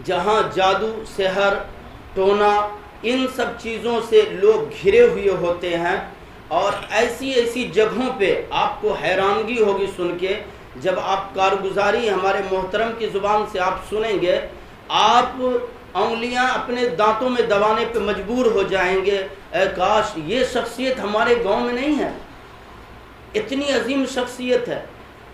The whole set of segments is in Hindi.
जहाँ जादू, सेहर, टोना, इन सब चीज़ों से लोग घिरे हुए होते हैं। और ऐसी ऐसी जगहों पे आपको हैरानगी होगी सुन के, जब आप कारगुजारी हमारे मोहतरम की ज़ुबान से आप सुनेंगे, आप उंगलियां अपने दांतों में दबाने पे मजबूर हो जाएंगे, ए काश ये शख्सियत हमारे गांव में नहीं है, इतनी अजीम शख्सियत है।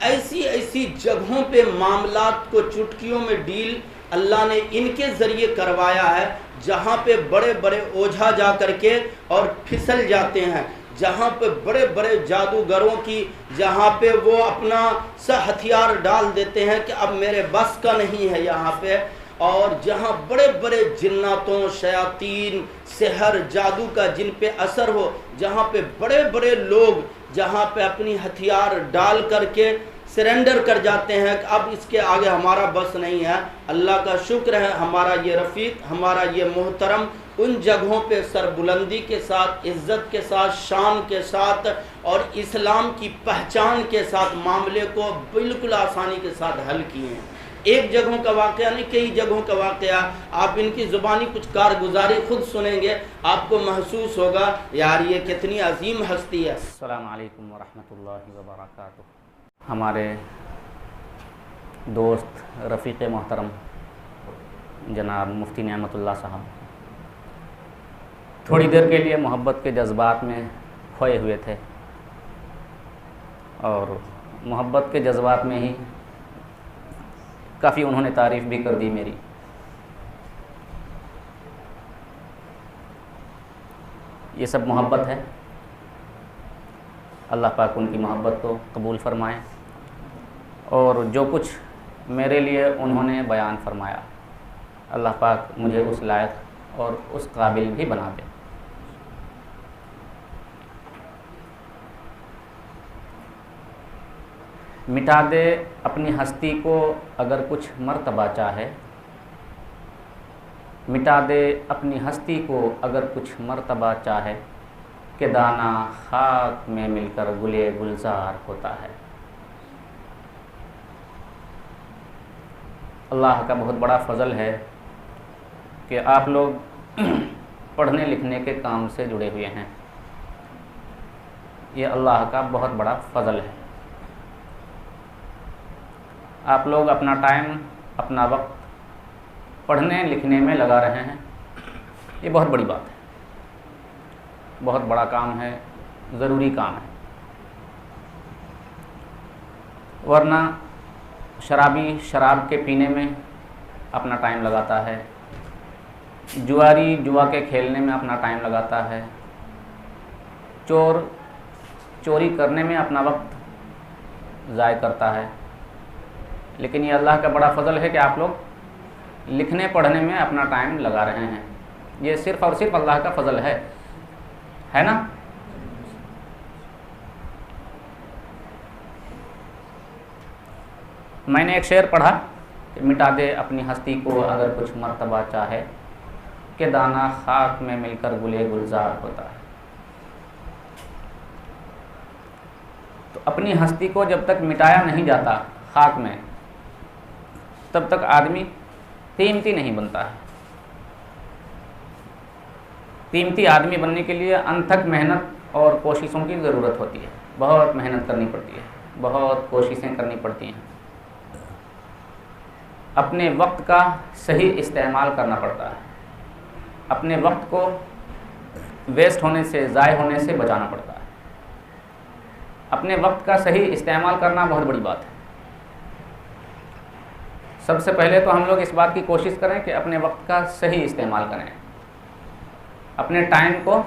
ऐसी ऐसी जगहों पे मामलात को चुटकियों में डील अल्लाह ने इनके ज़रिए करवाया है, जहाँ पे बड़े बड़े ओझा जा करके और फिसल जाते हैं, जहाँ पे बड़े बड़े जादूगरों की, जहाँ पे वो अपना सा हथियार डाल देते हैं कि अब मेरे बस का नहीं है यहाँ पे, और जहाँ बड़े बड़े जिन्नातों, शयातीन, सेहर, जादू का जिन पे असर हो, जहाँ पे बड़े बड़े लोग जहाँ पे अपनी हथियार डाल करके सरेंडर कर जाते हैं कि अब इसके आगे हमारा बस नहीं है। अल्लाह का शुक्र है, हमारा ये रफ़ीक, हमारा ये मोहतरम उन जगहों पे सरबुलंदी के साथ, इज़्ज़त के साथ, शान के साथ और इस्लाम की पहचान के साथ मामले को बिल्कुल आसानी के साथ हल किए हैं। एक जगहों का वाक़या नहीं, कई जगहों का वाक़या। आप इनकी ज़ुबानी कुछ कारगुजारी खुद सुनेंगे, आपको महसूस होगा यार ये कितनी अजीम हस्ती है। अस्सलामु अलैकुम वरहमतुल्लाहि वबरकातुहू। हमारे दोस्त रफ़ीक़ मोहतरम जनाब मुफ्ती नेमतुल्लाह साहब थोड़ी देर के लिए मोहब्बत के जज्बात में खोए हुए थे, और मोहब्बत के जज्बात में ही काफ़ी उन्होंने तारीफ़ भी कर दी मेरी। ये सब मोहब्बत है। अल्लाह पाक उनकी मोहब्बत को कबूल फ़रमाए, और जो कुछ मेरे लिए उन्होंने बयान फरमाया, अल्लाह पाक मुझे उस लायक और उस काबिल भी बना दे। मिटा दे अपनी हस्ती को अगर कुछ मर्तबा चाहे, मिटा दे अपनी हस्ती को अगर कुछ मर्तबा चाहे, कि दाना खाक में मिलकर गुले गुलजार होता है। अल्लाह का बहुत बड़ा फ़ज़ल है कि आप लोग पढ़ने लिखने के काम से जुड़े हुए हैं। ये अल्लाह का बहुत बड़ा फ़ज़ल है। आप लोग अपना टाइम, अपना वक्त पढ़ने लिखने में लगा रहे हैं, ये बहुत बड़ी बात है, बहुत बड़ा काम है, ज़रूरी काम है। वरना शराबी शराब के पीने में अपना टाइम लगाता है, जुआरी जुआ के खेलने में अपना टाइम लगाता है, चोर चोरी करने में अपना वक्त ज़ाय करता है। लेकिन ये अल्लाह का बड़ा फ़ज़ल है कि आप लोग लिखने पढ़ने में अपना टाइम लगा रहे हैं। ये सिर्फ़ और सिर्फ अल्लाह का फ़ज़ल है ना। मैंने एक शेर पढ़ा कि मिटा दे अपनी हस्ती को अगर कुछ मर्तबा चाहे, कि दाना खाक में मिलकर गुले गुलजार होता है। तो अपनी हस्ती को जब तक मिटाया नहीं जाता खाक में, तब तक आदमी कीमती नहीं बनता है। कीमती आदमी बनने के लिए अनथक मेहनत और कोशिशों की ज़रूरत होती है। बहुत मेहनत करनी पड़ती है, बहुत कोशिशें करनी पड़ती हैं। अपने वक्त का सही इस्तेमाल करना पड़ता है। अपने वक्त को वेस्ट होने से, ज़ाय होने से बचाना पड़ता है। अपने वक्त का सही इस्तेमाल करना बहुत बड़ी बात है। सबसे पहले तो हम लोग इस बात की कोशिश करें कि अपने वक्त का सही इस्तेमाल करें, अपने टाइम को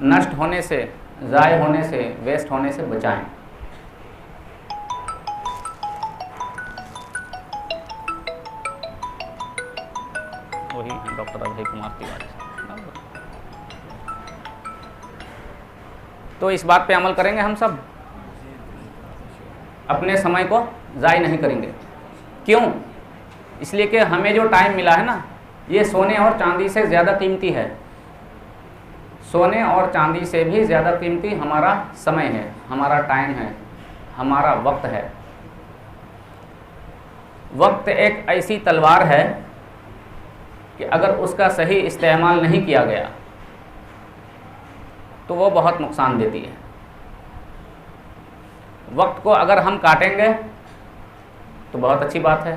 नष्ट होने से, ज़ाय होने से, वेस्ट होने से बचाएं। वही डॉक्टर अभय कुमार तिवारी साहब। तो इस बात पे अमल करेंगे हम सब, अपने समय को ज़ाय नहीं करेंगे। क्यों? इसलिए कि हमें जो टाइम मिला है ना, ये सोने और चांदी से ज़्यादा कीमती है। सोने और चांदी से भी ज़्यादा कीमती हमारा समय है, हमारा टाइम है, हमारा वक्त है। वक्त एक ऐसी तलवार है कि अगर उसका सही इस्तेमाल नहीं किया गया तो वो बहुत नुकसान देती है। वक्त को अगर हम काटेंगे तो बहुत अच्छी बात है।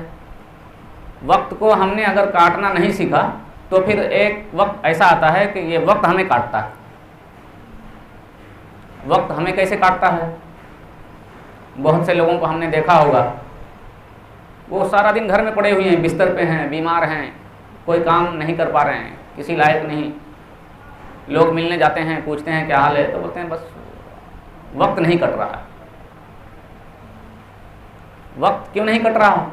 वक्त को हमने अगर काटना नहीं सीखा तो फिर एक वक्त ऐसा आता है कि ये वक्त हमें काटता है। वक्त हमें कैसे काटता है? बहुत से लोगों को हमने देखा होगा, वो सारा दिन घर में पड़े हुए हैं, बिस्तर पे हैं, बीमार हैं, कोई काम नहीं कर पा रहे हैं, किसी लायक नहीं। लोग मिलने जाते हैं, पूछते हैं क्या हाल है, तो बोलते हैं बस वक्त नहीं कट रहा है। वक्त क्यों नहीं कट रहा?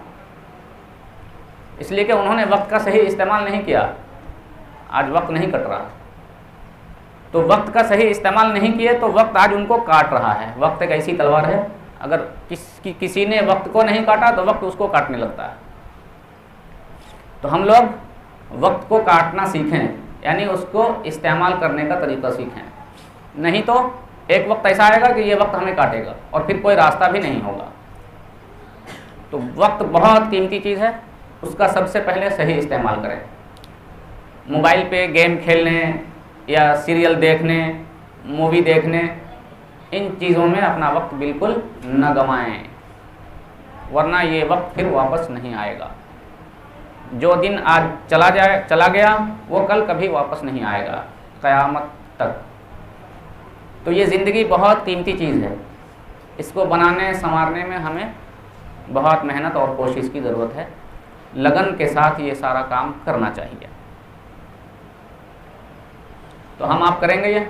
इसलिए कि उन्होंने वक्त का सही इस्तेमाल नहीं किया। आज वक्त नहीं कट रहा, तो वक्त का सही इस्तेमाल नहीं किए तो वक्त आज उनको काट रहा है। वक्त एक ऐसी तलवार है, अगर किसी ने वक्त को नहीं काटा तो वक्त उसको काटने लगता है। तो हम लोग वक्त को काटना सीखें, यानी उसको इस्तेमाल करने का तरीका सीखें। नहीं तो एक वक्त ऐसा आएगा कि ये वक्त हमें काटेगा और फिर कोई रास्ता भी नहीं होगा। तो वक्त बहुत कीमती चीज़ है, उसका सबसे पहले सही इस्तेमाल करें। मोबाइल पे गेम खेलने या सीरियल देखने, मूवी देखने, इन चीज़ों में अपना वक्त बिल्कुल न गंवाएं, वरना ये वक्त फिर वापस नहीं आएगा। जो दिन आज चला गया वो कल कभी वापस नहीं आएगा, क़यामत तक। तो ये ज़िंदगी बहुत कीमती चीज़ है, इसको बनाने संवारने में हमें बहुत मेहनत और कोशिश की ज़रूरत है। लगन के साथ ये सारा काम करना चाहिए। तो हम आप करेंगे ये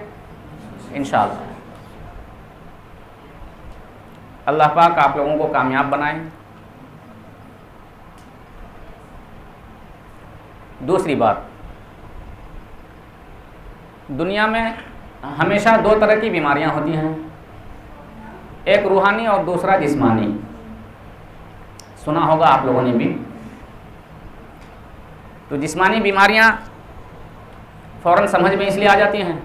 इंशाअल्लाह। अल्लाह पाक आप लोगों को कामयाब बनाए। दूसरी बात, दुनिया में हमेशा दो तरह की बीमारियां होती हैं, एक रूहानी और दूसरा जिस्मानी। सुना होगा आप लोगों ने भी। तो जिस्मानी बीमारियां फ़ौरन समझ में इसलिए आ जाती हैं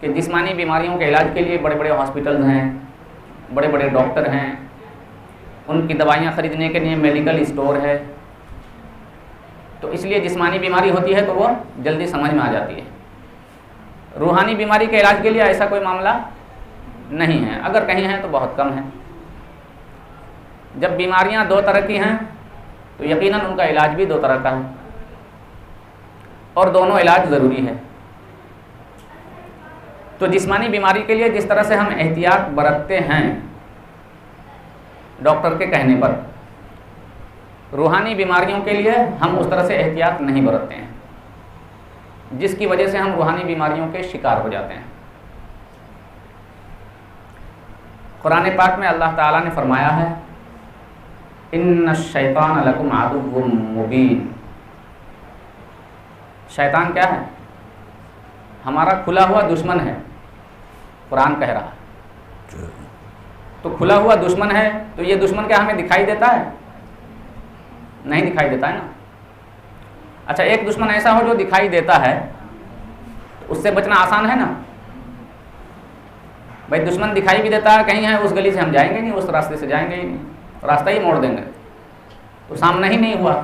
कि जिस्मानी बीमारियों के इलाज के लिए बड़े बड़े हॉस्पिटल हैं, बड़े बड़े डॉक्टर हैं, उनकी दवाइयाँ ख़रीदने के लिए मेडिकल स्टोर है। तो इसलिए जिस्मानी बीमारी होती है तो वो जल्दी समझ में आ जाती है। रूहानी बीमारी के इलाज के लिए ऐसा कोई मामला नहीं है, अगर कहीं है तो बहुत कम है। जब बीमारियां दो तरह की हैं तो यकीनन उनका इलाज भी दो तरह का है और दोनों इलाज ज़रूरी है। तो जिस्मानी बीमारी के लिए जिस तरह से हम एहतियात बरतते हैं डॉक्टर के कहने पर, रूहानी बीमारियों के लिए हम उस तरह से एहतियात नहीं बरतते हैं, जिसकी वजह से हम रूहानी बीमारियों के शिकार हो जाते हैं। कुरान पाक में अल्लाह ताला ने फरमाया है, इन्ना शैतान लकुम अदुव्वुम मुबीन। शैतान क्या है? हमारा खुला हुआ दुश्मन है, कुरान कह रहा है। तो खुला हुआ दुश्मन है तो ये दुश्मन क्या हमें दिखाई देता है? नहीं दिखाई देता है ना। अच्छा, एक दुश्मन ऐसा हो जो दिखाई देता है, तो उससे बचना आसान है ना। भाई दुश्मन दिखाई भी देता है, कहीं है उस गली से हम जाएंगे नहीं, उस रास्ते से जाएंगे ही नहीं, रास्ता ही मोड़ देंगे, तो सामना ही नहीं हुआ।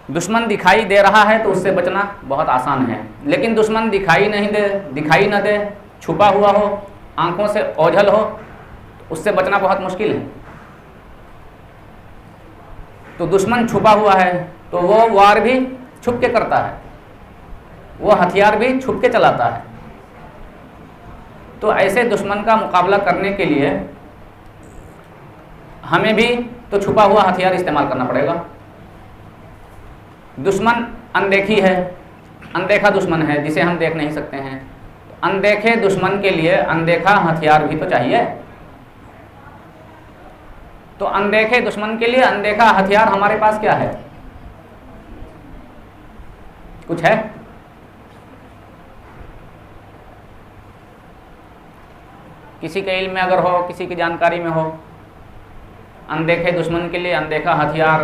दुश्मन दिखाई दे रहा है तो उससे बचना बहुत आसान है, लेकिन दुश्मन दिखाई न दे, छुपा हुआ हो, आंखों से ओझल हो, तो उससे बचना बहुत मुश्किल है। तो दुश्मन छुपा हुआ है तो वो वार भी छुप के करता है, वो हथियार भी छुप के चलाता है। तो ऐसे दुश्मन का मुकाबला करने के लिए हमें भी तो छुपा हुआ हथियार इस्तेमाल करना पड़ेगा। दुश्मन अनदेखी है, अनदेखा दुश्मन है जिसे हम देख नहीं सकते हैं। अनदेखे दुश्मन के लिए अनदेखा हथियार भी तो चाहिए। तो अनदेखे दुश्मन के लिए अनदेखा हथियार हमारे पास क्या है? कुछ है? किसी के इल्म में अगर हो, किसी की जानकारी में हो, अनदेखे दुश्मन के लिए अनदेखा हथियार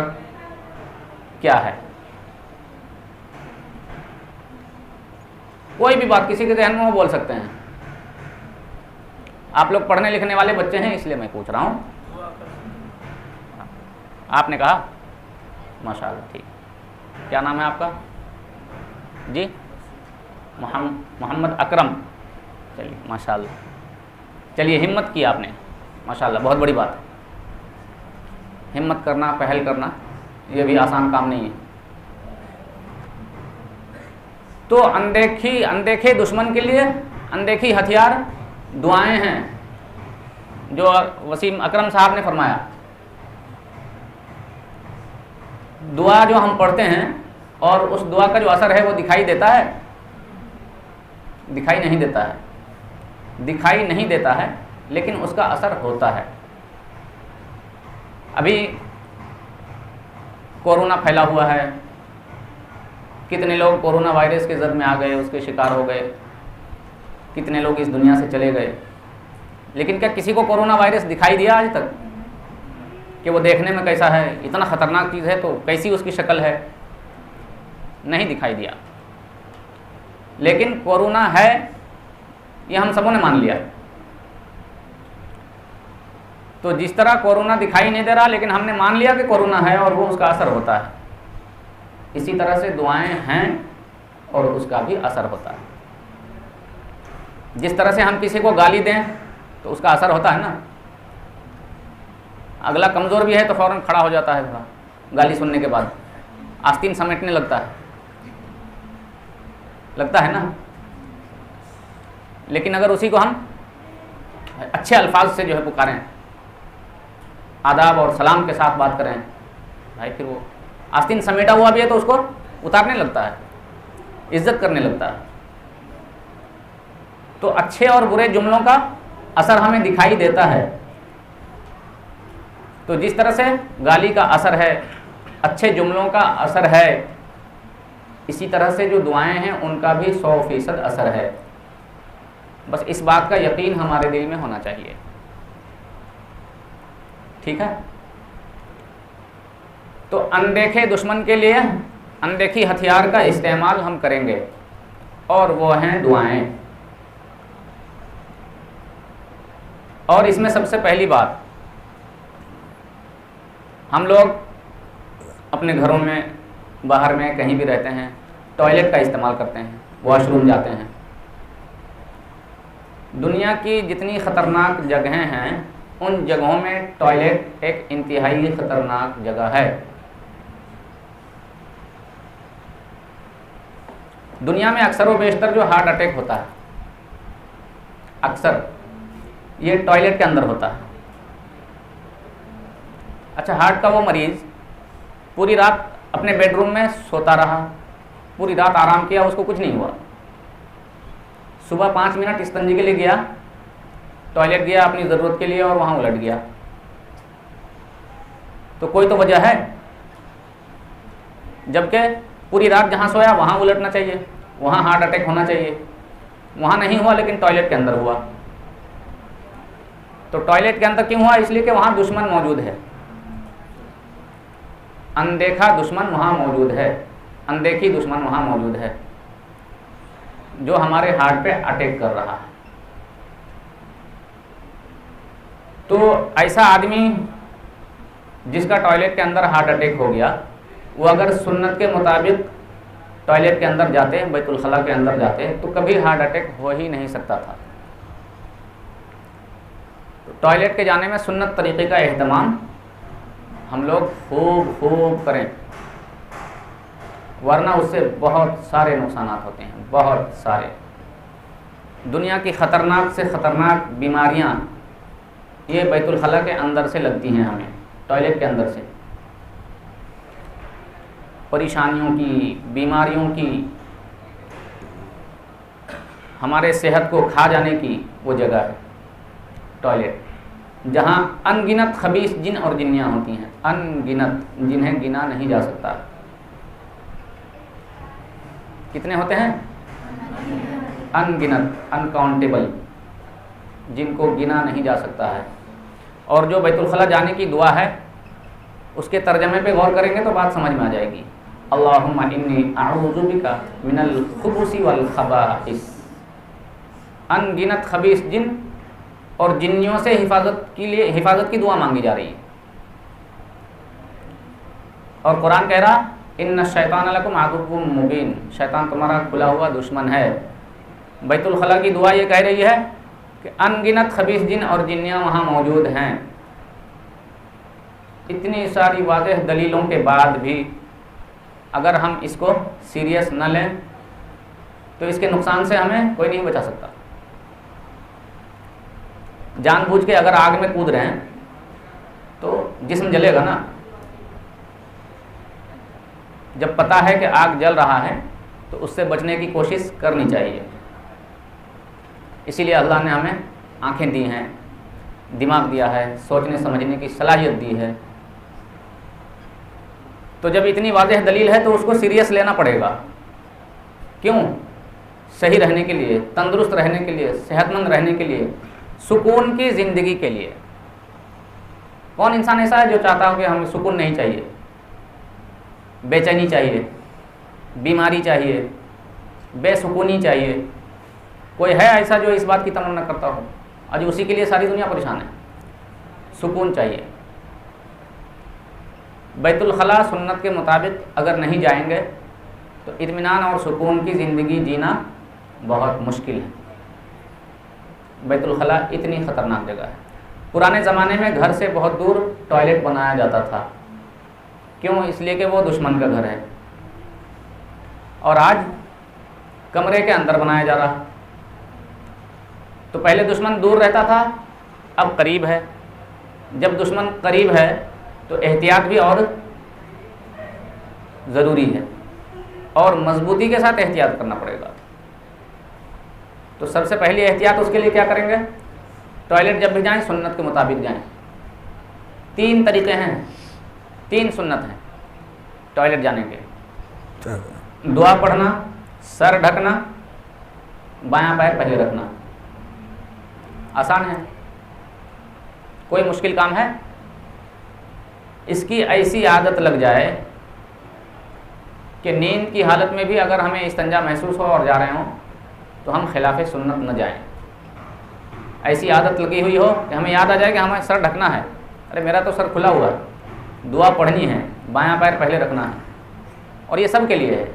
क्या है? कोई भी बात किसी के ज़हन में वो बोल सकते हैं। आप लोग पढ़ने लिखने वाले बच्चे हैं इसलिए मैं पूछ रहा हूँ। आपने कहा माशाअल्लाह, ठीक। क्या नाम है आपका जी? मोहम्मद अकरम। चलिए माशाअल्लाह, चलिए हिम्मत की आपने, माशाअल्लाह, बहुत बड़ी बात है। हिम्मत करना, पहल करना, ये भी आसान काम नहीं है। तो अनदेखे दुश्मन के लिए अनदेखी हथियार दुआएं हैं, जो वसीम अकरम साहब ने फरमाया। दुआ जो हम पढ़ते हैं और उस दुआ का जो असर है वो दिखाई देता है? दिखाई नहीं देता है, दिखाई नहीं देता है, लेकिन उसका असर होता है। अभी कोरोना फैला हुआ है, कितने लोग कोरोना वायरस के जद में आ गए, उसके शिकार हो गए, कितने लोग इस दुनिया से चले गए। लेकिन क्या किसी को कोरोना वायरस दिखाई दिया आज तक कि वो देखने में कैसा है, इतना ख़तरनाक चीज़ है तो कैसी उसकी शक्ल है? नहीं दिखाई दिया। लेकिन कोरोना है ये हम सबों ने मान लिया। तो जिस तरह कोरोना दिखाई नहीं दे रहा लेकिन हमने मान लिया कि कोरोना है और वो उसका असर होता है, इसी तरह से दुआएं हैं और उसका भी असर होता है। जिस तरह से हम किसी को गाली दें तो उसका असर होता है ना। अगला कमज़ोर भी है तो फ़ौरन खड़ा हो जाता है, थोड़ा गाली सुनने के बाद आस्तीन समेटने लगता है ना। लेकिन अगर उसी को हम अच्छे अल्फाज से जो है पुकारें, आदाब और सलाम के साथ बात करें भाई, फिर वो आस्तीन समेटा हुआ भी है तो उसको उतारने लगता है, इज्जत करने लगता है। तो अच्छे और बुरे जुमलों का असर हमें दिखाई देता है। तो जिस तरह से गाली का असर है, अच्छे जुमलों का असर है, इसी तरह से जो दुआएं हैं उनका भी 100% असर है। बस इस बात का यकीन हमारे दिल में होना चाहिए। ठीक है। तो अनदेखे दुश्मन के लिए अनदेखी हथियार का इस्तेमाल हम करेंगे और वो हैं दुआएं। और इसमें सबसे पहली बात, हम लोग अपने घरों में, बाहर में, कहीं भी रहते हैं, टॉयलेट का इस्तेमाल करते हैं, वॉशरूम जाते हैं। दुनिया की जितनी ख़तरनाक जगहें हैं उन जगहों में टॉयलेट एक इंतहाई ख़तरनाक जगह है। दुनिया में अक्सर व बेशतर जो हार्ट अटैक होता है, अक्सर ये टॉयलेट के अंदर होता है। अच्छा, हार्ट का वो मरीज़ पूरी रात अपने बेडरूम में सोता रहा, पूरी रात आराम किया, उसको कुछ नहीं हुआ। सुबह 5 मिनट इस्तंजी के लिए गया, टॉयलेट गया अपनी ज़रूरत के लिए और वहाँ उलट गया। तो कोई तो वजह है, जबकि पूरी रात जहाँ सोया वहाँ उलटना चाहिए, वहाँ हार्ट अटैक होना चाहिए। वहाँ नहीं हुआ लेकिन टॉयलेट के अंदर हुआ। तो टॉयलेट के अंदर क्यों हुआ? इसलिए कि वहाँ दुश्मन मौजूद है, अनदेखा दुश्मन वहाँ मौजूद है, अनदेखी दुश्मन वहाँ मौजूद है, जो हमारे हार्ट पे अटैक कर रहा है। तो ऐसा आदमी जिसका टॉयलेट के अंदर हार्ट अटैक हो गया, वो अगर सुन्नत के मुताबिक टॉयलेट के अंदर जाते, बैतुल खला के अंदर जाते, तो कभी हार्ट अटैक हो ही नहीं सकता था। तो टॉयलेट के जाने में सुन्नत तरीक़े का एहतमाम हम लोग खूब करें, वरना उससे बहुत सारे नुकसान होते हैं, बहुत सारे। दुनिया की ख़तरनाक से ख़तरनाक बीमारियां ये बैतुल खला के अंदर से लगती हैं हमें, टॉयलेट के अंदर से। परेशानियों की, बीमारियों की, हमारे सेहत को खा जाने की वो जगह है टॉयलेट, जहाँ अनगिनत खबीस जिन और जिन्नियाँ होती हैं, अनगिनत, जिन्हें गिना नहीं जा सकता। कितने होते हैं? अनगिनत, अनकाउंटेबल, जिनको गिना नहीं जा सकता है। और जो बैतुल खला जाने की दुआ है उसके तर्जमे पे गौर करेंगे तो बात समझ में आ जाएगी। अल्लाहुम्मा इन्नी अऊज़ु बिका मिनल खुबुसी वल खबाइस। अनगिनत खबीस जिन और जिन्नियों से हिफाजत की दुआ मांगी जा रही है। और कुरान कह रहा इन्न शैतान लकुम आदुव्वुम मुबीन, शैतान तुम्हारा खुला हुआ दुश्मन है। बैतुल खला की दुआ ये कह रही है कि अनगिनत खबीस जिन और जिन्नियाँ वहाँ मौजूद हैं। इतनी सारी वाज़ेह दलीलों के बाद भी अगर हम इसको सीरियस न लें तो इसके नुकसान से हमें कोई नहीं बचा सकता। जानबूझ के अगर आग में कूद रहे हैं तो जिस्म जलेगा ना। जब पता है कि आग जल रहा है तो उससे बचने की कोशिश करनी चाहिए। इसीलिए अल्लाह ने हमें आंखें दी हैं, दिमाग दिया है, सोचने समझने की सलाहियत दी है। तो जब इतनी वाज़ेह दलील है तो उसको सीरियस लेना पड़ेगा। क्यों? सही रहने के लिए, तंदुरुस्त रहने के लिए, सेहतमंद रहने के लिए, सुकून की ज़िंदगी के लिए। कौन इंसान ऐसा है जो चाहता हो कि हमें सुकून नहीं चाहिए, बेचैनी चाहिए, बीमारी चाहिए, बेसुकूनी चाहिए? कोई है ऐसा जो इस बात की तमन्ना करता हो? आज उसी के लिए सारी दुनिया परेशान है। सुकून चाहिए। बैतुल खला सुन्नत के मुताबिक अगर नहीं जाएंगे तो इत्मीनान और सुकून की ज़िंदगी जीना बहुत मुश्किल है। बैतुल खला इतनी ख़तरनाक जगह है। पुराने ज़माने में घर से बहुत दूर टॉयलेट बनाया जाता था। क्यों? इसलिए कि वो दुश्मन का घर है। और आज कमरे के अंदर बनाया जा रहा। तो पहले दुश्मन दूर रहता था, अब करीब है। जब दुश्मन करीब है तो एहतियात भी और ज़रूरी है और मजबूती के साथ एहतियात करना पड़ेगा। तो सबसे पहली एहतियात उसके लिए क्या करेंगे? टॉयलेट जब भी जाएं सुन्नत के मुताबिक जाएं। 3 तरीक़े हैं, 3 सुन्नत हैं टॉयलेट जाने के। दुआ पढ़ना, सर ढकना, बायां पैर पहले रखना। आसान है, कोई मुश्किल काम है? इसकी ऐसी आदत लग जाए कि नींद की हालत में भी अगर हमें इस्तंजा महसूस हो और जा रहे हों तो हम खिलाफ सुन्नत न जाएं। ऐसी आदत लगी हुई हो कि हमें याद आ जाए कि हमें सर ढकना है, अरे मेरा तो सर खुला हुआ है, दुआ पढ़नी है, बायां पैर पहले रखना है। और ये सब के लिए है,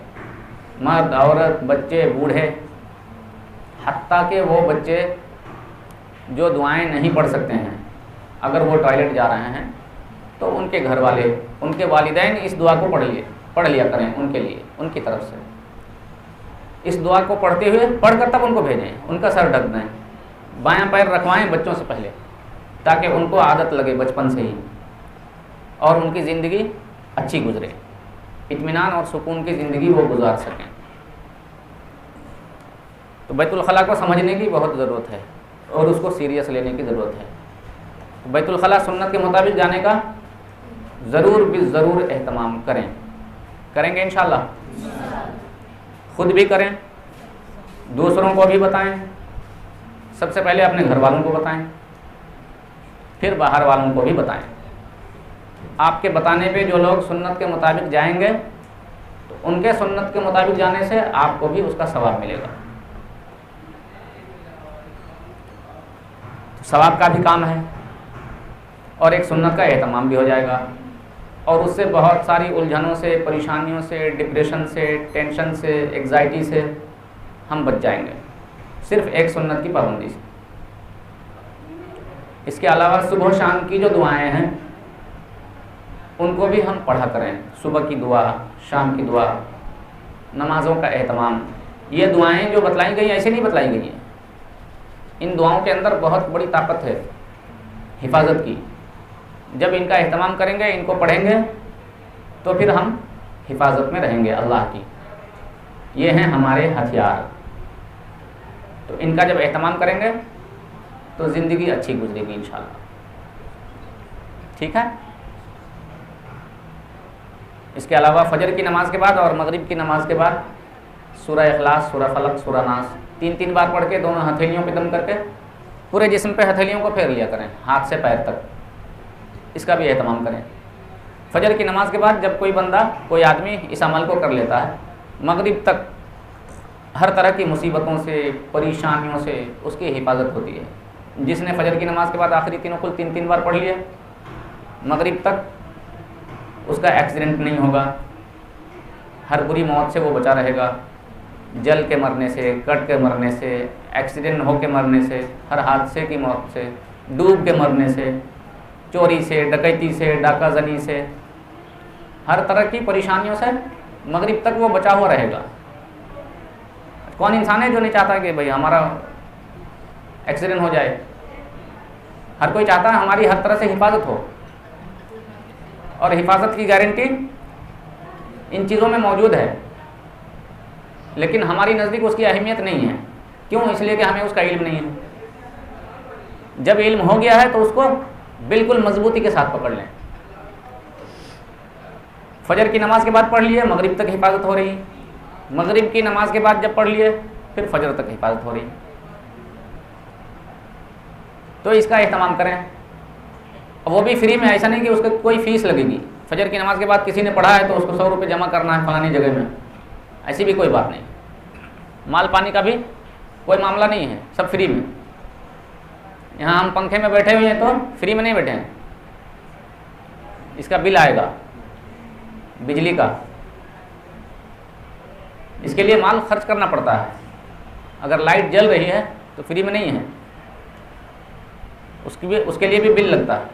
मर्द, औरत, बच्चे, बूढ़े, हत्ता के वो बच्चे जो दुआएं नहीं पढ़ सकते हैं, अगर वो टॉयलेट जा रहे हैं तो उनके घर वाले, उनके वालिदैन इस दुआ को पढ़ लिया करें उनके लिए, उनकी तरफ से। इस दुआ को पढ़ते हुए पढ़कर तब उनको भेजें, उनका सर ढक दें, बायां पैर रखवाएं बच्चों से पहले, ताकि उनको आदत लगे बचपन से ही और उनकी ज़िंदगी अच्छी गुजरे, इत्मीनान और सुकून की ज़िंदगी वो गुजार सकें। तो बैतुल खला को समझने की बहुत ज़रूरत है और उसको सीरियस लेने की ज़रूरत है। तो बैतुल खला सुन्नत के मुताबिक जाने का ज़रूर एहतमाम करेंगे इंशाअल्लाह। खुद भी करें, दूसरों को भी बताएं। सबसे पहले अपने घर वालों को बताएं, फिर बाहर वालों को भी बताएं। आपके बताने पे जो लोग सुन्नत के मुताबिक जाएंगे तो उनके सुन्नत के मुताबिक जाने से आपको भी उसका सवाब मिलेगा। तो सवाब का भी काम है और एक सुन्नत का एहतमाम भी हो जाएगा और उससे बहुत सारी उलझनों से, परेशानियों से, डिप्रेशन से, टेंशन से, एग्जाइटी से हम बच जाएंगे सिर्फ़ एक सुन्नत की पाबंदी से। इसके अलावा सुबह शाम की जो दुआएं हैं उनको भी हम पढ़ा करें। सुबह की दुआ, शाम की दुआ, नमाज़ों का एहतमाम। ये दुआएं जो बतलाई गई ऐसे नहीं बतलाई गई हैं। इन दुआओं के अंदर बहुत बड़ी ताकत है हिफाजत की। जब इनका एहतमाम करेंगे, इनको पढ़ेंगे तो फिर हम हिफाजत में रहेंगे अल्लाह की। ये हैं हमारे हथियार। तो इनका जब एहतमाम करेंगे तो ज़िंदगी अच्छी गुजरेगी इंशाअल्लाह। ठीक है। इसके अलावा फजर की नमाज के बाद और मगरिब की नमाज के बाद सूरह इखलास, सूरह फलक, सूरह नास 3-3 बार पढ़ के दोनों हथेलियों पे दम करके पूरे जिस्म पे हथेलियों को फेर लिया करें, हाथ से पैर तक। इसका भी एहतमाम करें। फजर की नमाज के बाद जब कोई बंदा, कोई आदमी इस अमल को कर लेता है, मगरिब तक हर तरह की मुसीबतों से, परेशानियों से उसकी हिफाजत होती है। जिसने फजर की नमाज के बाद आखिरी तीनों कुल 3-3 बार पढ़ लिया, मगरिब तक उसका एक्सीडेंट नहीं होगा, हर बुरी मौत से वो बचा रहेगा, जल के मरने से, कट के मरने से, एक्सीडेंट हो के मरने से, हर हादसे की मौत से, डूब के मरने से, चोरी से, डकैती से, डाकाजनी से, हर तरह की परेशानियों से मगरिब तक वो बचा हुआ रहेगा। कौन इंसान है जो नहीं चाहता कि भाई हमारा एक्सीडेंट हो जाए? हर कोई चाहता है हमारी हर तरह से हिफाजत हो, और हिफाजत की गारंटी इन चीज़ों में मौजूद है, लेकिन हमारी नज़दीक उसकी अहमियत नहीं है। क्यों? इसलिए कि हमें उसका इल्म नहीं है। जब इल्म हो गया है तो उसको बिल्कुल मजबूती के साथ पकड़ लें। फजर की नमाज के बाद पढ़ लिए, मगरिब तक हिफाजत हो रही, मगरिब की नमाज के बाद जब पढ़ लिए फिर फजर तक हिफाजत हो रही। तो इसका एहतमाम करें, वो भी फ्री में, ऐसा नहीं कि उसको कोई फ़ीस लगेगी। फजर की नमाज के बाद किसी ने पढ़ा है तो उसको 100 रुपये जमा करना है फलानी जगह में, ऐसी भी कोई बात नहीं। माल पानी का भी कोई मामला नहीं है, सब फ्री में। यहाँ हम पंखे में बैठे हुए हैं तो फ्री में नहीं बैठे हैं, इसका बिल आएगा बिजली का, इसके लिए माल खर्च करना पड़ता है। अगर लाइट जल रही है तो फ्री में नहीं है, उसके लिए भी बिल लगता है।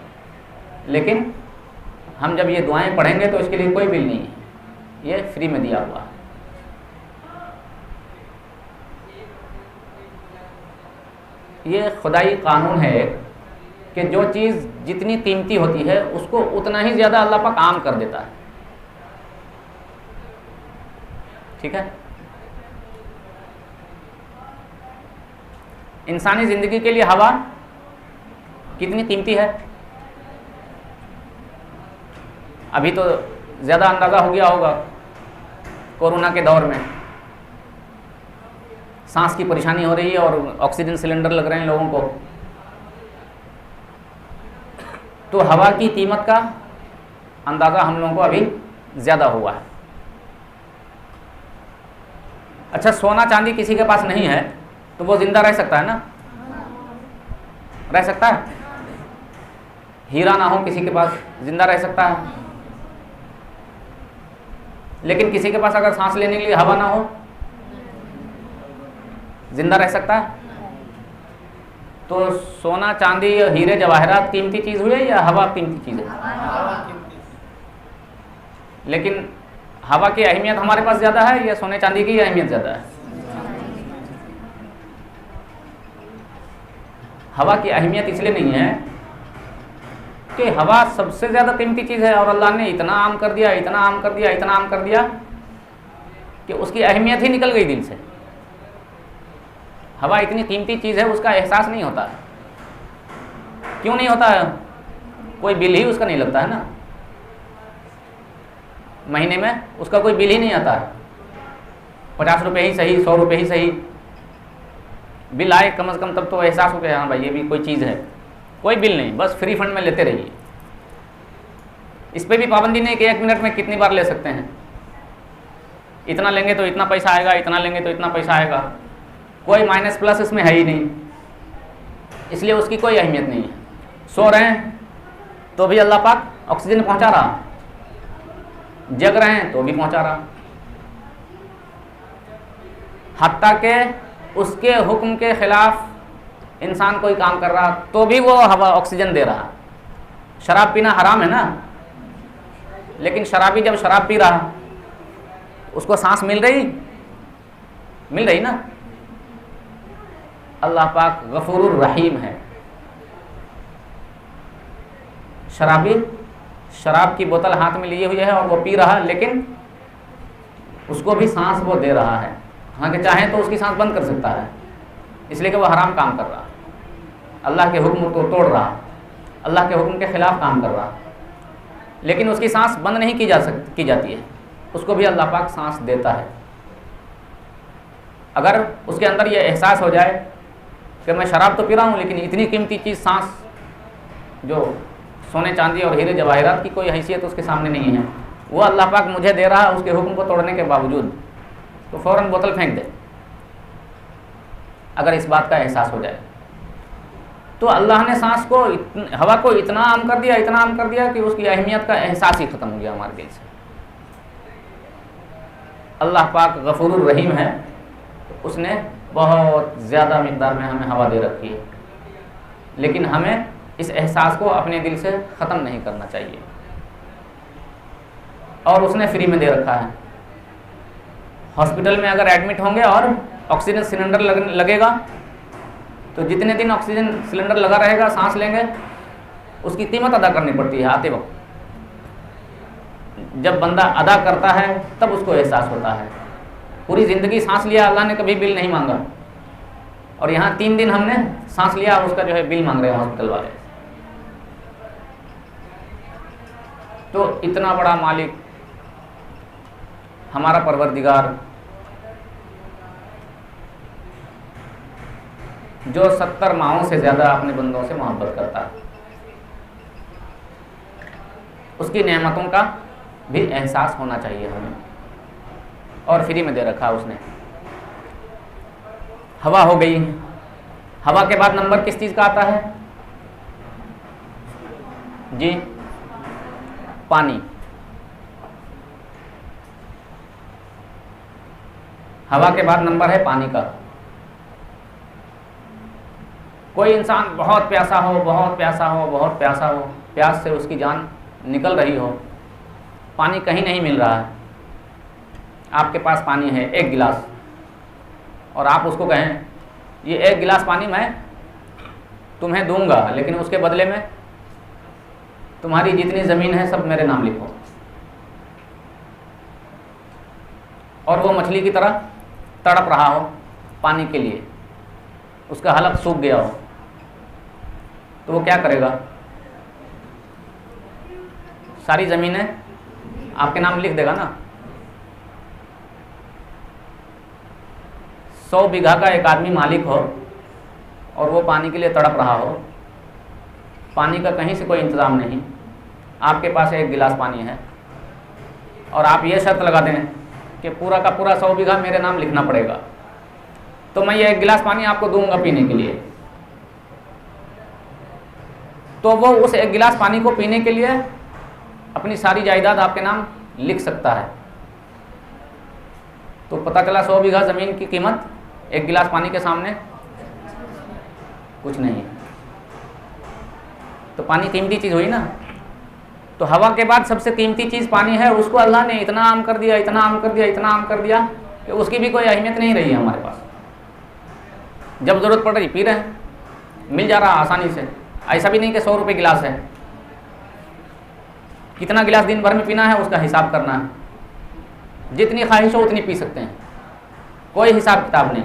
लेकिन हम जब ये दुआएं पढ़ेंगे तो इसके लिए कोई बिल नहीं है, ये फ्री में दिया हुआ है। ये खुदाई कानून है कि जो चीज़ जितनी कीमती होती है उसको उतना ही ज़्यादा अल्लाह पाक आम कर देता है। ठीक है? इंसानी ज़िंदगी के लिए हवा कितनी कीमती है, अभी तो ज़्यादा अंदाज़ा हो गया होगा। कोरोना के दौर में सांस की परेशानी हो रही है और ऑक्सीजन सिलेंडर लग रहे हैं लोगों को, तो हवा की कीमत का अंदाज़ा हम लोगों को अभी ज़्यादा हुआ है। अच्छा, सोना चांदी किसी के पास नहीं है तो वो ज़िंदा रह सकता है ना? रह सकता है। हीरा ना हो किसी के पास, ज़िंदा रह सकता है। लेकिन किसी के पास अगर सांस लेने के लिए हवा ना हो, जिंदा रह सकता है? तो सोना चांदी या हीरे जवाहरात कीमती चीज़ हुए या हवा कीमती चीज़ है? लेकिन हवा की अहमियत हमारे पास ज़्यादा है या सोने चांदी की अहमियत ज़्यादा है? हवा की अहमियत इसलिए नहीं है कि हवा सबसे ज़्यादा कीमती चीज़ है और अल्लाह ने इतना आम कर दिया, इतना आम कर दिया, इतना आम कर दिया कि उसकी अहमियत ही निकल गई दिल से। हवा इतनी कीमती चीज़ है, उसका एहसास नहीं होता है। क्यों नहीं होता है? कोई बिल ही उसका नहीं लगता है ना, महीने में उसका कोई बिल ही नहीं आता है। 50 रुपये ही सही, 100 रुपये ही सही बिल आए कम से कम, तब तो एहसास हो गया हाँ भाई ये भी कोई चीज़ है। कोई बिल नहीं, बस फ्री फंड में लेते रहिए। इस पर भी पाबंदी नहीं कि 1 मिनट में कितनी बार ले सकते हैं, इतना लेंगे तो इतना पैसा आएगा, इतना लेंगे तो इतना पैसा आएगा। कोई माइनस प्लस इसमें है ही नहीं, इसलिए उसकी कोई अहमियत नहीं है। सो रहे हैं तो भी अल्लाह पाक ऑक्सीजन पहुंचा रहा, जग रहे हैं तो भी पहुंचा रहा। हत्ता के उसके हुक्म के खिलाफ इंसान कोई काम कर रहा तो भी वो हवा ऑक्सीजन दे रहा। शराब पीना हराम है ना, लेकिन शराबी जब शराब पी रहा उसको सांस मिल रही ना। अल्लाह पाक गफूरुर रहीम है। शराबी शराब की बोतल हाथ में लिए हुए है और वो पी रहा है, लेकिन उसको भी सांस वो दे रहा है। हालांकि चाहे तो उसकी सांस बंद कर सकता है, इसलिए कि वो हराम काम कर रहा, अल्लाह के हुक्म को तोड़ रहा, अल्लाह के हुक्म के खिलाफ काम कर रहा। लेकिन उसकी सांस बंद नहीं की जाती है, उसको भी अल्लाह पाक सांस देता है। अगर उसके अंदर ये एहसास हो जाए कि मैं शराब तो पी रहा हूँ लेकिन इतनी कीमती चीज़ सांस, जो सोने चांदी और हीरे जवाहरात की कोई हैसियत उसके सामने नहीं है, वो अल्लाह पाक मुझे दे रहा है उसके हुक्म को तोड़ने के बावजूद, तो फ़ौरन बोतल फेंक दे, अगर इस बात का एहसास हो जाए। तो अल्लाह ने सांस को हवा को इतना आम कर दिया, इतना आम कर दिया कि उसकी अहमियत का एहसास ही ख़त्म हो गया हमारे दिल से। अल्लाह पाक गफूरुर रहीम है, तो उसने बहुत ज़्यादा मिक़दार में हमें हवा दे रखी है, लेकिन हमें इस एहसास को अपने दिल से ख़त्म नहीं करना चाहिए। और उसने फ्री में दे रखा है। हॉस्पिटल में अगर एडमिट होंगे और ऑक्सीजन सिलेंडर लगेगा, तो जितने दिन ऑक्सीजन सिलेंडर लगा रहेगा, सांस लेंगे, उसकी कीमत अदा करनी पड़ती है आते वक्त। जब बंदा अदा करता है तब उसको एहसास होता है। पूरी ज़िंदगी सांस लिया, अल्लाह ने कभी बिल नहीं मांगा, और यहाँ 3 दिन हमने सांस लिया, उसका जो है बिल मांग रहे हैं हॉस्पिटल वाले। तो इतना बड़ा मालिक हमारा परवरदिगार, जो 70 माहों से ज़्यादा अपने बंदों से मोहब्बत करता है, उसकी नेमतों का भी एहसास होना चाहिए हमें, और फ्री में दे रखा उसने। हवा हो गई, हवा के बाद नंबर किस चीज़ का आता है जी? पानी। हवा के बाद नंबर है पानी का। कोई इंसान बहुत प्यासा हो, बहुत प्यासा हो, बहुत प्यासा हो, प्यास से उसकी जान निकल रही हो, पानी कहीं नहीं मिल रहा है, आपके पास पानी है 1 गिलास, और आप उसको कहें ये 1 गिलास पानी मैं तुम्हें दूंगा, लेकिन उसके बदले में तुम्हारी जितनी ज़मीन है सब मेरे नाम लिखो, और वो मछली की तरह तड़प रहा हो पानी के लिए, उसका हलक सूख गया हो, तो वो क्या करेगा? सारी ज़मीनें आपके नाम लिख देगा ना। 100 बीघा का एक आदमी मालिक हो और वो पानी के लिए तड़प रहा हो, पानी का कहीं से कोई इंतज़ाम नहीं, आपके पास 1 गिलास पानी है, और आप ये शर्त लगा दें कि पूरा का पूरा 100 बीघा मेरे नाम लिखना पड़ेगा, तो मैं ये 1 गिलास पानी आपको दूंगा पीने के लिए। तो वो उस 1 गिलास पानी को पीने के लिए अपनी सारी जायदाद आपके नाम लिख सकता है। तो पता चला 100 बीघा ज़मीन की कीमत 1 गिलास पानी के सामने कुछ नहीं है। तो पानी कीमती चीज़ हुई ना। तो हवा के बाद सबसे कीमती चीज़ पानी है, उसको अल्लाह ने इतना आम कर दिया, इतना आम कर दिया, इतना आम कर दिया कि उसकी भी कोई अहमियत नहीं रही है हमारे पास। जब ज़रूरत पड़ रही पी रहे हैं, मिल जा रहा आसानी से। ऐसा भी नहीं कि 100 रुपये गिलास है, कितना गिलास दिन भर में पीना है उसका हिसाब करना है, जितनी ख्वाहिश हो उतनी पी सकते हैं, कोई हिसाब किताब नहीं।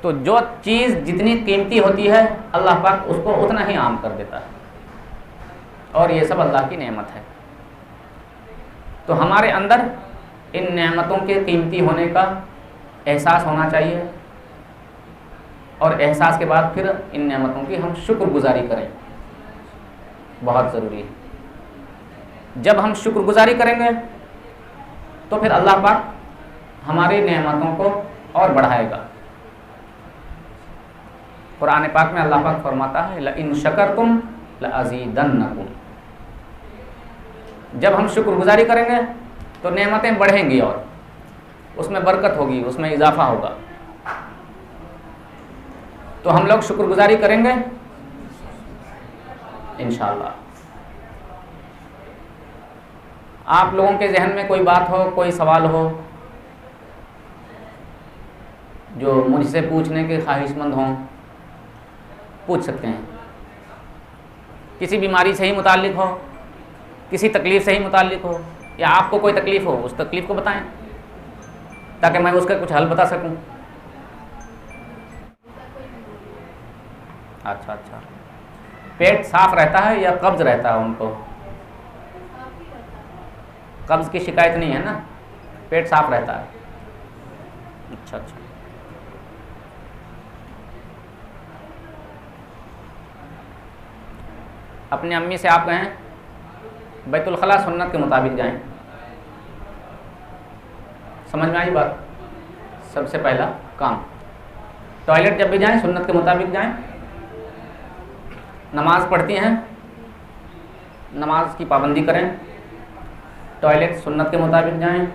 तो जो चीज़ जितनी कीमती होती है अल्लाह पाक उसको उतना ही आम कर देता है, और ये सब अल्लाह की नेमत है। तो हमारे अंदर इन नेमतों के कीमती होने का एहसास होना चाहिए, और एहसास के बाद फिर इन नेमतों की हम शुक्रगुजारी करें, बहुत ज़रूरी है। जब हम शुक्रगुजारी करेंगे तो फिर अल्लाह पाक हमारी नेमतों को और बढ़ाएगा। कुरान पाक में अल्लाह पाक फरमाता है लइन शकरतुम लअज़ीदन्नकुम। जब हम शुक्रगुजारी करेंगे तो नेमतें बढ़ेंगी और उसमें बरकत होगी, उसमें इजाफा होगा। तो हम लोग शुक्रगुजारी करेंगे इंशाअल्लाह। आप लोगों के जहन में कोई बात हो, कोई सवाल हो जो मुझसे पूछने के ख्वाहिशमंद हों, पूछ सकते हैं। किसी बीमारी से ही मुताल्लिक हो, किसी तकलीफ़ से ही मुताल्लिक हो, या आपको कोई तकलीफ़ हो उस तकलीफ़ को बताएं ताकि मैं उसका कुछ हल बता सकूं। अच्छा, पेट साफ रहता है या कब्ज़ रहता है उनको? कब्ज़ की शिकायत नहीं है ना, पेट साफ रहता है। अच्छा, अपनी अम्मी से आप कहें बैतुल खला सुन्नत के मुताबिक जाएं। समझ में आई बात? सबसे पहला काम टॉयलेट जब भी जाएं सुन्नत के मुताबिक जाएं। नमाज पढ़ती हैं, नमाज की पाबंदी करें। टॉयलेट सुन्नत के मुताबिक जाएं।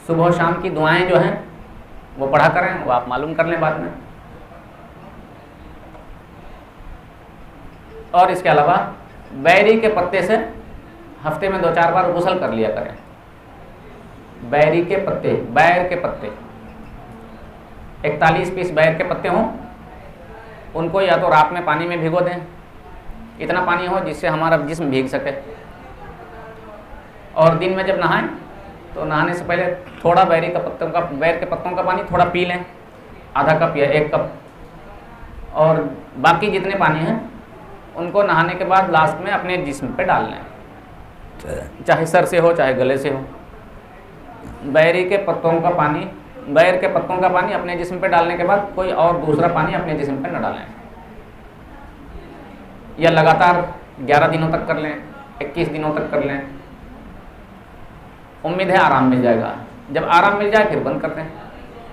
सुबह शाम की दुआएं जो हैं वो पढ़ा करें, वो आप मालूम कर लें बाद में। और इसके अलावा बैरी के पत्ते से हफ्ते में 2-4 बार गुस्ल कर लिया करें। बैरी के पत्ते, बैर के पत्ते 41 पीस बैर के पत्ते हों, उनको या तो रात में पानी में भिगो दें, इतना पानी हो जिससे हमारा जिस्म भीग सके, और दिन में जब नहाएं तो नहाने से पहले थोड़ा बैर के पत्तों का पानी थोड़ा पी लें, आधा कप या 1 कप, और बाकी जितने पानी हैं उनको नहाने के बाद लास्ट में अपने जिस्म पे डाल लें, चाहे सर से हो चाहे गले से हो। बैर के पत्तों का पानी अपने जिस्म पे डालने के बाद कोई और दूसरा पानी अपने जिस्म पे न डालें, या लगातार 11 दिनों तक कर लें, 21 दिनों तक कर लें। उम्मीद है आराम मिल जाएगा। जब आराम मिल जाए फिर बंद करते हैं।